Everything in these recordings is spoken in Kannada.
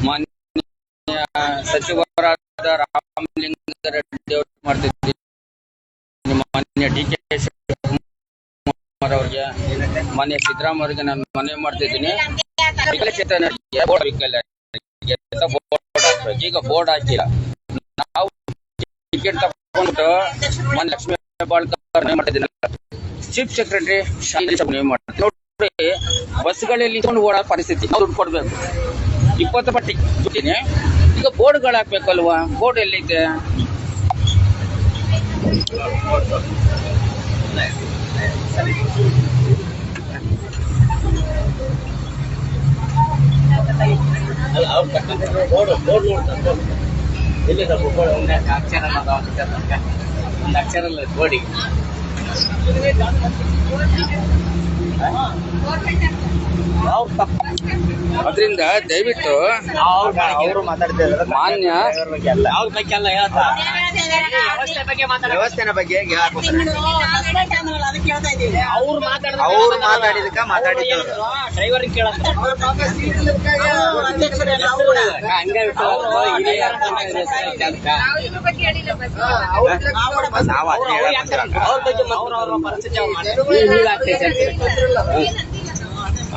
ಮಾನ್ಯ ಸಚಿವರಾದ ರಾಮಲಿಂಗಾರೆಡ್ಡಿ ಅವರು ಮಾಡ್ತಿದ್ದೀನಿ, ಮಾನ್ಯ ಡಿ.ಕೆ. ಶಿವಕುಮಾರ್ ಅವರಿಗೆ, ಮಾನ್ಯ ಸಿದ್ದರಾಮಯ್ಯ ಅವರಿಗೆ ನಾನು ಮನವಿ ಮಾಡ್ತಿದ್ದೀನಿ. ಈಗ ಬೋರ್ಡ್ ಹಾಕಿಲ್ಲ. ನಾವು ಟಿಕೆಟ್ ತಗೊಂಡು ಮಾನ್ಯ ಲಕ್ಷ್ಮೀ ಹೆಬ್ಬಾಳ್ಕರ್ ಮಾಡ್ತಿದ್ದೀನಿ, ಚೀಫ್ ಸೆಕ್ರೆಟರಿ ನೋಡಿ, ಬಸ್ಗಳಲ್ಲಿ ಓಡೋ ಪರಿಸ್ಥಿತಿ ನಾವು ದುಡ್ಡು ಕೊಡ್ಬೇಕು. 20 ಪಟ್ಟಿ ದುಡ್ಡಿನಿ. ಈಗ ಬೋರ್ಡ್ಗಳು ಹಾಕ್ಬೇಕಲ್ವಾ? ಬೋರ್ಡ್ ಎಲ್ಲೈತೆ? ಒಂದು ಅಕ್ಷರ ಇಲ್ಲ ಬೋರ್ಡಿಗೆ. ಅದರಿಂದ ದಯವಿಟ್ಟು ಅವರು ಮಾತಾಡ್ತಿದ್ದಾರೆ ಮಾನ್ಯ ಅವ್ರ ಬಗ್ಗೆ ಎಲ್ಲ ವ್ಯವಸ್ಥೆನ ಬಗ್ಗೆ ಅವ್ರು ಮಾತಾಡಿದಕ್ಕ ಮಾತಾಡಿದ್ರು ಡ್ರೈವರ್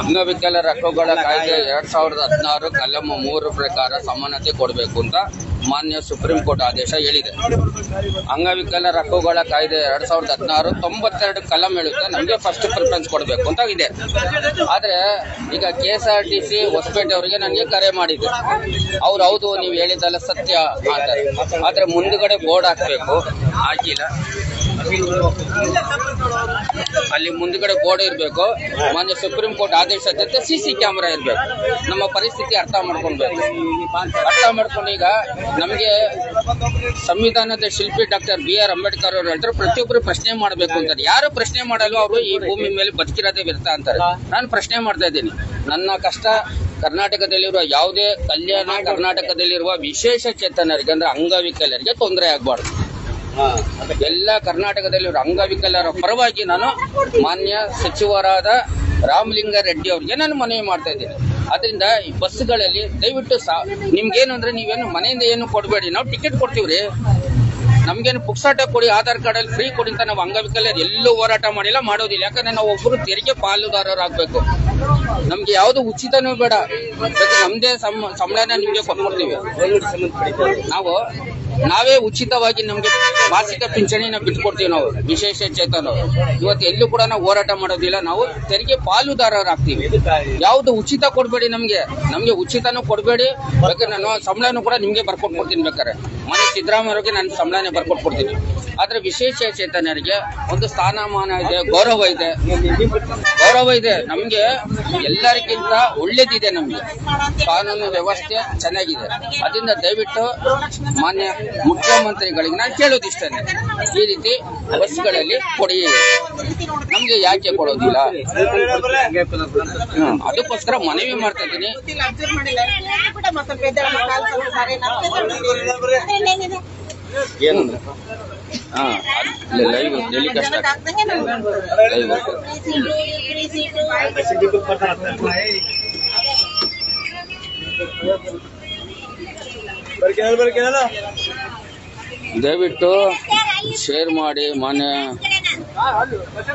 ಅಂಗವಿಕಲರ ಹಕ್ಕುಗಳ ಕಾಯ್ದೆ 2016 ಕಲಂ 3 ಪ್ರಕಾರ ಸಮಾನತೆ ಕೊಡಬೇಕು ಅಂತ ಮಾನ್ಯ ಸುಪ್ರೀಂ ಕೋರ್ಟ್ ಆದೇಶ ಹೇಳಿದೆ. ಅಂಗವಿಕಲರ ಹಕ್ಕುಗಳ ಕಾಯ್ದೆ 2016 92 ಕಲಂ ಹೇಳುತ್ತೆ ನಮಗೆ ಫಸ್ಟ್ ಪ್ರಿಫರೆನ್ಸ್ ಕೊಡಬೇಕು ಅಂತ ಇದೆ. ಆದ್ರೆ ಈಗ KSRTC ಹೊಸಪೇಟೆ ಅವರಿಗೆ ನನಗೆ ಕರೆ ಮಾಡಿದ್ದೆ. ಅವ್ರು ಹೌದು ನೀವು ಹೇಳಿದ್ದೆಲ್ಲ ಸತ್ಯ ಅಂತಾರೆ. ಆದ್ರೆ ಮುಂದ್ಗಡೆ ಬೋರ್ಡ್ ಹಾಕ್ಬೇಕು, ಹಾಕಿಲ್ಲ. ಅಲ್ಲಿ ಮುಂದ್ಗಡೆ ಬೋರ್ಡ್ ಇರಬೇಕು. ಮಾನ್ಯ ಸುಪ್ರೀಂ ಕೋರ್ಟ್ ಆದೇಶದಂತೆ CC ಕ್ಯಾಮೆರಾ ಇರಬೇಕು. ನಮ್ಮ ಪರಿಸ್ಥಿತಿ ಅರ್ಥ ಮಾಡ್ಕೊಳ್ಬೇಕು. ಅರ್ಥ ಮಾಡ್ಕೊಂಡು ಈಗ ನಮಗೆ ಸಂವಿಧಾನದ ಶಿಲ್ಪಿ ಡಾಕ್ಟರ್ BR ಅಂಬೇಡ್ಕರ್ ಅವರು ಹೇಳ್ತಾರೆ ಪ್ರತಿಯೊಬ್ಬರು ಪ್ರಶ್ನೆ ಮಾಡಬೇಕು ಅಂತಾರೆ. ಯಾರು ಪ್ರಶ್ನೆ ಮಾಡಲ್ವೋ ಅವರು ಈ ಭೂಮಿ ಮೇಲೆ ಬದುಕಿರೋದೇ ವ್ಯರ್ಥ ಅಂತಾರೆ. ನಾನು ಪ್ರಶ್ನೆ ಮಾಡ್ತಾ ಇದ್ದೀನಿ. ನನ್ನ ಕಷ್ಟ ಕರ್ನಾಟಕದಲ್ಲಿರುವ ಯಾವುದೇ ಕಲ್ಯಾಣ ಕರ್ನಾಟಕದಲ್ಲಿರುವ ವಿಶೇಷ ಚೇತನರಿಗೆ ಅಂದ್ರೆ ಅಂಗವಿಕಲರಿಗೆ ತೊಂದರೆ ಆಗಬಾರ್ದು. ಎಲ್ಲ ಕರ್ನಾಟಕದಲ್ಲಿರುವ ಅಂಗವಿಕಲರ ಪರವಾಗಿ ನಾನು ಮಾನ್ಯ ಸಚಿವರಾದ ರಾಮಲಿಂಗಾರೆಡ್ಡಿ ಅವರಿಗೆ ನಾನು ಮನವಿ ಮಾಡ್ತಾ ಇದ್ದೀನಿ. ಅದರಿಂದ ಈ ಬಸ್ಗಳಲ್ಲಿ ದಯವಿಟ್ಟು ನಿಮ್ಗೇನು ಅಂದ್ರೆ ನೀವೇನು ಮನೆಯಿಂದ ಏನು ಕೊಡಬೇಡಿ, ನಾವು ಟಿಕೆಟ್ ಕೊಡ್ತೀವ್ರಿ. ನಮ್ಗೇನು ಪುಕ್ಸಾಟ ಕೊಡಿ, ಆಧಾರ್ ಕಾರ್ಡ್ ಅಲ್ಲಿ ಫ್ರೀ ಕೊಡಿ ಅಂತ ನಾವು ಅಂಗವಿಕಲರು ಎಲ್ಲೂ ಹೋರಾಟ ಮಾಡಿಲ್ಲ, ಮಾಡೋದಿಲ್ಲ. ಯಾಕಂದ್ರೆ ನಾವು ಒಬ್ಬರು ತೆರಿಗೆ ಪಾಲುದಾರರಾಗಬೇಕು. ನಮ್ಗೆ ಯಾವ್ದು ಉಚಿತನೂ ಬೇಡ, ನಮ್ದೇ ಸಂಬಳನ ನಿಮ್ಗೆ ಕೊಟ್ಕೊಡ್ತೀವಿ. ನಾವು ನಾವೇ ಉಚಿತವಾಗಿ ನಮ್ಗೆ ಮಾಸಿಕ ಪಿಂಚಣಿನ ಬಿಟ್ಕೊಡ್ತೀವಿ. ನಾವು ವಿಶೇಷ ಚೇತನ ಇವತ್ತು ಎಲ್ಲೂ ಕೂಡ ನಾವು ಹೋರಾಟ ಮಾಡೋದಿಲ್ಲ, ನಾವು ತೆರಿಗೆ ಪಾಲುದಾರರಾಗ್ತೀವಿ. ಯಾವ್ದು ಉಚಿತ ಕೊಡ್ಬೇಡಿ, ನಮ್ಗೆ ಉಚಿತನೂ ಕೊಡ್ಬೇಡಿ. ಬೇಕಾದ್ರೆ ನಾನು ಸಂಬಳನೂ ಕೂಡ ನಿಮ್ಗೆ ಬರ್ಕೊಟ್ಕೊಡ್ತೀನಿ. ಬೇಕಾದ್ರೆ ಮನೆ ಸಿದ್ದರಾಮಯ್ಯ ಅವರಿಗೆ ನಾನು ಸಂಬಳನೇ ಬರ್ಕೊಟ್ಕೊಡ್ತೀನಿ. ಆದ್ರೆ ವಿಶೇಷ ಚೇತನರಿಗೆ ಒಂದು ಸ್ಥಾನಮಾನ ಇದೆ, ಗೌರವ ಇದೆ. ನಮ್ಗೆ ಎಲ್ಲರಿಗಿಂತ ಒಳ್ಳೇದಿದೆ. ನಮ್ಗೆ ಕಾನೂನು ವ್ಯವಸ್ಥೆ ಚೆನ್ನಾಗಿದೆ. ಅದರಿಂದ ದಯವಿಟ್ಟು ಮಾನ್ಯ ಮುಖ್ಯಮಂತ್ರಿಗಳಿಗೆ ನಾನು ಕೇಳೋದಿಷ್ಟೇ, ಈ ರೀತಿ ಬಸ್ಗಳಲ್ಲಿ ಕೊಡಿ. ನಮ್ಗೆ ಯಾಕೆ ಕೊಡೋದಿಲ್ಲ? ಅದಕ್ಕೋಸ್ಕರ ಮನವಿ ಮಾಡ್ತಾ ಇದ್ದೀನಿ. ಲೈವ್ ಟೆಲಿಕಾಸ್ಟ್ ಲೈವ್ ದಯವಿಟ್ಟು ಶೇರ್ ಮಾಡಿ. ಮಾನ್ಯ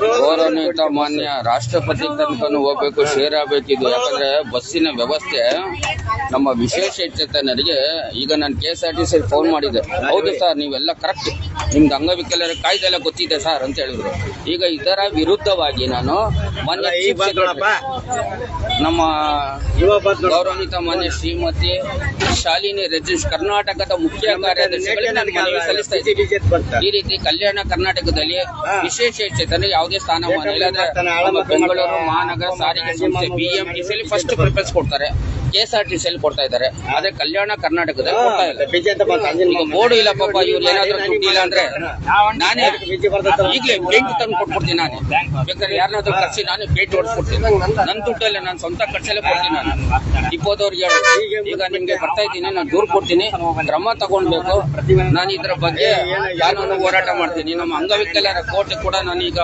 ಗೌರವಾನ್ವಿತ ಮಾನ್ಯ ರಾಷ್ಟ್ರಪತಿ ತನಕನೂ ಹೋಗ್ಬೇಕು, ಶೇರ್ ಆಗಬೇಕಿದು. ಯಾಕಂದ್ರೆ ಬಸ್ಸಿನ ವ್ಯವಸ್ಥೆ ನಮ್ಮ ವಿಶೇಷ ಚೇತನರಿಗೆ ಈಗ ನಾನು KSRTC ಫೋನ್ ಮಾಡಿದ್ದೆ. ಹೌದು ಸರ್, ನೀವೆಲ್ಲ ಕರೆಕ್ಟ್, ನಿಮ್ದು ಅಂಗವಿಕಲರ ಕಾಯ್ದೆ ಎಲ್ಲ ಗೊತ್ತಿದೆ ಸರ್ ಅಂತ ಹೇಳಿದ್ರು. ಈಗ ಇದರ ವಿರುದ್ಧವಾಗಿ ನಾನು ಮಾನ್ಯ ನಮ್ಮ ಗೌರವಾನ್ವಿತ ಮಾನ್ಯ ಶ್ರೀಮತಿ ಶಾಲಿನಿ ರೆಜಿಸ್ ಕರ್ನಾಟಕದ ಮುಖ್ಯ ಕಾರ್ಯದರ್ಶಿಗಳಿಗೆ ನಾನು ಮನವಿ ಸಲ್ಲಿಸ್ತಾ ಇದ್ದೀನಿ. ಈ ರೀತಿ ಕಲ್ಯಾಣ ಕರ್ನಾಟಕದಲ್ಲಿ ವಿಶೇಷ ಚೇತನ ಯಾವುದೇ ಸ್ಥಾನಮಾನ ಇಲ್ಲ. ನಮ್ಮ ಬೆಂಗಳೂರು ಮಹಾನಗರ ಸಾರಿಗೆ ಸಂಸ್ಥೆ BMTCಯಲ್ಲಿ ಫಸ್ಟ್ ಪ್ರಿಫರೆನ್ಸ್ ಕೊಡ್ತಾರೆ, KSRTCಯಲ್ಲಿ ಕೊಡ್ತಾ ಇದ್ದಾರೆ. ಆದ್ರೆ ಕಲ್ಯಾಣ ಕರ್ನಾಟಕದಲ್ಲಿ ಕೊಡ್ತಾ ಇಲ್ಲ. ಈಗ ಬೋರ್ಡ್ ಇಲ್ಲ ಪಾಪ, ಇವ್ರು ಏನಾದ್ರೂ ದುಡ್ಡು ಇಲ್ಲ ಅಂದ್ರೆ ನಾನೇ ಈಗಲೇ ಪೇಂಟ್ ತಂದು ಕೊಟ್ಬಿಡ್ತೀನಿ. ನಾನೇ ಬೇಕಾದ್ರೆ ಯಾರನ್ನಾದ್ರೂ ಕರ್ಸಿ ನಾನೇ ಪೇಂಟ್ ಹೊಡ್ಸ್ಕೊಡ್ತೀನಿ. ನನ್ನ ದುಡ್ಡಲ್ಲ, ನಾನು ಸ್ವಂತ ಖರ್ಚಲ್ಲೇ ಕೊಡ್ತೀನಿ. ನಾನು ಡಿಪೋದವ್ರಿಗೆ ಈಗ ನಿಮ್ಗೆ ಬರ್ತಾ ಇದ್ದೀನಿ, ನಾನು ದೂರ ಕೊಡ್ತೀನಿ, ಕ್ರಮ ತಗೊಳ್ಬೇಕು. ನಾನು ಇದರ ಬಗ್ಗೆ ಕಾನೂನು ಹೋರಾಟ ಮಾಡ್ತೀನಿ. ನಮ್ಮ ಅಂಗವಿಕಲರ ಕೋರ್ಟ್ ಕೂಡ ನಾನೀಗ